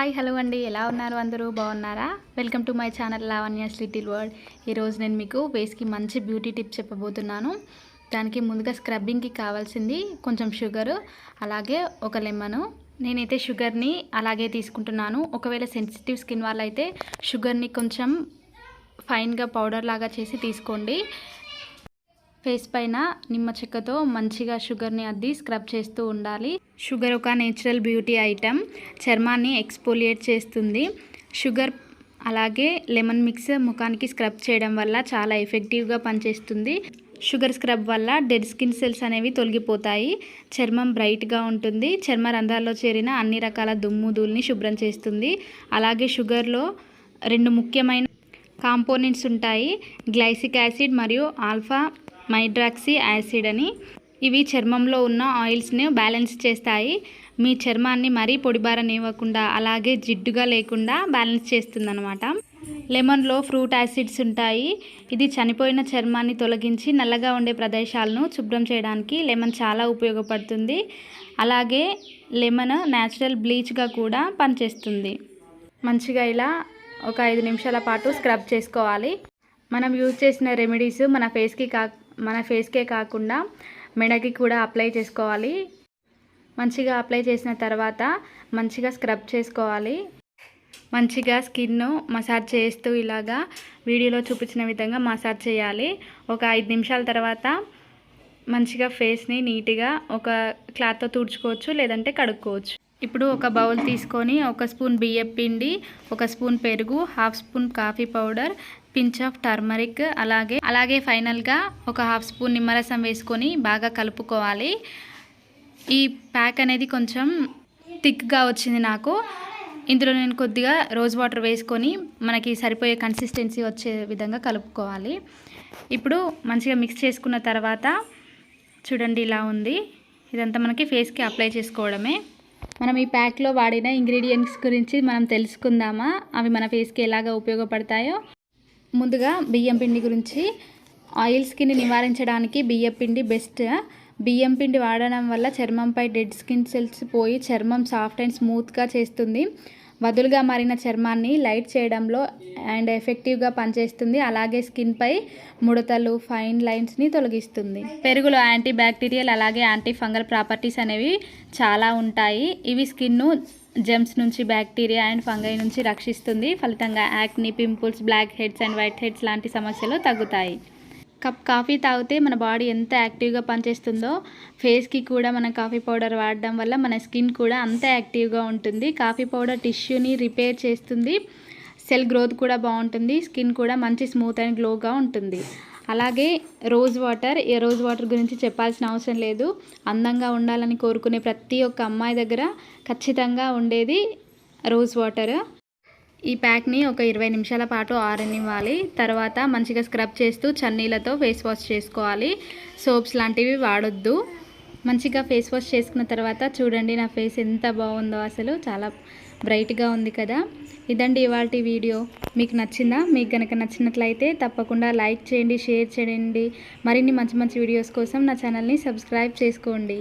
Hi hello అండి, ఎలా ఉన్నారు? అందరూ బాగున్నారా? Welcome to my channel Lavanya's little world. ఈరోజు నేను మీకు ఫేస్కి మంచి బ్యూటీ టిప్ చెప్పబోతున్నాను. దానికి ముందుగా స్క్రబ్బింగ్కి కావాల్సింది కొంచెం షుగరు, అలాగే ఒక లెమను. నేనైతే షుగర్ని అలాగే తీసుకుంటున్నాను. ఒకవేళ సెన్సిటివ్ స్కిన్ వాళ్ళైతే షుగర్ని కొంచెం ఫైన్గా పౌడర్ లాగా చేసి తీసుకోండి. ఫేస్ పైన నిమ్మ చెక్కతో మంచిగా షుగర్ని అద్ది స్క్రబ్ చేస్తూ ఉండాలి. షుగర్ ఒక నేచురల్ బ్యూటీ ఐటమ్, చర్మాన్ని ఎక్స్ఫోలియేట్ చేస్తుంది. షుగర్ అలాగే లెమన్ మిక్స్ ముఖానికి స్క్రబ్ చేయడం వల్ల చాలా ఎఫెక్టివ్గా పనిచేస్తుంది. షుగర్ స్క్రబ్ వల్ల డెడ్ స్కిన్ సెల్స్ అనేవి తొలగిపోతాయి. చర్మం బ్రైట్గా ఉంటుంది. చర్మ రంధ్రాల్లో చేరిన అన్ని రకాల దుమ్ము ధూళిని శుభ్రం చేస్తుంది. అలాగే షుగర్లో 2 ముఖ్యమైన కాంపోనెంట్స్ ఉంటాయి, గ్లైసిక్ యాసిడ్ మరియు ఆల్ఫా హైడ్రాక్సీ యాసిడ్ అని. ఇవి చర్మంలో ఉన్న ఆయిల్స్ని బ్యాలెన్స్ చేస్తాయి. మీ చర్మాన్ని మరీ పొడిబారనివ్వకుండా అలాగే జిడ్డుగా లేకుండా బ్యాలెన్స్ చేస్తుందన్నమాట. లెమన్లో ఫ్రూట్ యాసిడ్స్ ఉంటాయి. ఇది చనిపోయిన చర్మాన్ని తొలగించి నల్లగా ఉండే ప్రదేశాలను శుభ్రం చేయడానికి లెమన్ చాలా ఉపయోగపడుతుంది. అలాగే లెమన్ న్యాచురల్ బ్లీచ్గా కూడా పనిచేస్తుంది. మంచిగా ఇలా ఒక 5 నిమిషాల పాటు స్క్రబ్ చేసుకోవాలి. మనం యూజ్ చేసిన రెమెడీస్ మన ఫేస్కే కాకుండా మెడకి కూడా అప్లై చేసుకోవాలి. మంచిగా అప్లై చేసిన తర్వాత మంచిగా స్క్రబ్ చేసుకోవాలి. మంచిగా స్కిన్ను మసాజ్ చేస్తూ ఇలాగా వీడియోలో చూపించిన విధంగా మసాజ్ చేయాలి. ఒక 5 నిమిషాల తర్వాత మంచిగా ఫేస్ని నీట్గా ఒక క్లాత్తో తుడుచుకోవచ్చు, లేదంటే కడుక్కోవచ్చు. ఇప్పుడు ఒక బౌల్ తీసుకొని 1 స్పూన్ బియ్యం పిండి, 1 స్పూన్ పెరుగు, 1/2 spoon coffee powder, pinch of turmeric, అలాగే ఫైనల్గా ఒక 1/2 స్పూన్ నిమ్మరసం వేసుకొని బాగా కలుపుకోవాలి. ఈ ప్యాక్ అనేది కొంచెం థిక్గా వచ్చింది నాకు. ఇందులో నేను కొద్దిగా రోజ్ వాటర్ వేసుకొని మనకి సరిపోయే కన్సిస్టెన్సీ వచ్చే విధంగా కలుపుకోవాలి. ఇప్పుడు మంచిగా మిక్స్ చేసుకున్న తర్వాత చూడండి ఇలా ఉంది. ఇదంతా మనకి ఫేస్కి అప్లై చేసుకోవడమే. మనం ఈ ప్యాక్లో వాడిన ఇంగ్రీడియంట్స్ గురించి మనం తెలుసుకుందామా, అవి మన ఫేస్కి ఎలాగ ఉపయోగపడతాయో. ముందుగా బియ్యం పిండి గురించి. ఆయిల్ స్కిన్ నివారించడానికి బియ్యం పిండి బెస్ట్. బియ్యం పిండి వాడడం వల్ల చర్మంపై డెడ్ స్కిన్ సెల్స్ పోయి చర్మం సాఫ్ట్ అండ్ స్మూత్గా చేస్తుంది. వదులుగా మారిన చర్మాన్ని లైట్ చేయడంలో అండ్ ఎఫెక్టివ్గా పనిచేస్తుంది. అలాగే స్కిన్పై ముడతలు, ఫైన్ లైన్స్ని తొలగిస్తుంది. పెరుగులో యాంటీ బ్యాక్టీరియల్ అలాగే యాంటీ ఫంగల్ ప్రాపర్టీస్ అనేవి చాలా ఉంటాయి. ఇవి స్కిన్ను జెమ్స్ నుంచి, బ్యాక్టీరియా అండ్ ఫంగై నుంచి రక్షిస్తుంది. ఫలితంగా acne, pimples, black heads and white heads లాంటి సమస్యలు తగ్గుతాయి. కప్ కాఫీ తాగితే మన బాడీ ఎంత యాక్టివ్గా పనిచేస్తుందో ఫేస్కి కూడా మనం కాఫీ పౌడర్ వాడడం వల్ల మన స్కిన్ కూడా అంత యాక్టివ్గా ఉంటుంది. కాఫీ పౌడర్ టిష్యూని రిపేర్ చేస్తుంది. సెల్ గ్రోత్ కూడా బాగుంటుంది. స్కిన్ కూడా మంచి స్మూత్ అండ్ గ్లోగా ఉంటుంది. అలాగే రోజ్ వాటర్ గురించి చెప్పాల్సిన అవసరం లేదు. అందంగా ఉండాలని కోరుకునే ప్రతి ఒక్క అమ్మాయి దగ్గర ఖచ్చితంగా ఉండేది రోజ్ వాటర్. ఈ ప్యాక్ని ఒక 20 నిమిషాల పాటు ఆరనివ్వాలి. తర్వాత మంచిగా స్క్రబ్ చేస్తూ చన్నీళ్ళతో ఫేస్ వాష్ చేసుకోవాలి. సోప్స్ లాంటివి వాడొద్దు. మంచిగా ఫేస్ వాష్ చేసుకున్న తర్వాత చూడండి నా ఫేస్ ఎంత బాగుందో, అసలు చాలా బ్రైట్గా ఉంది కదా. ఇదండి ఇవాల్టి వీడియో. మీకు నచ్చిందా? మీకు కనుక నచ్చినట్లయితే తప్పకుండా లైక్ చేయండి, షేర్ చేయండి. మరిన్ని మంచి వీడియోస్ కోసం నా ఛానల్ని సబ్స్క్రైబ్ చేసుకోండి.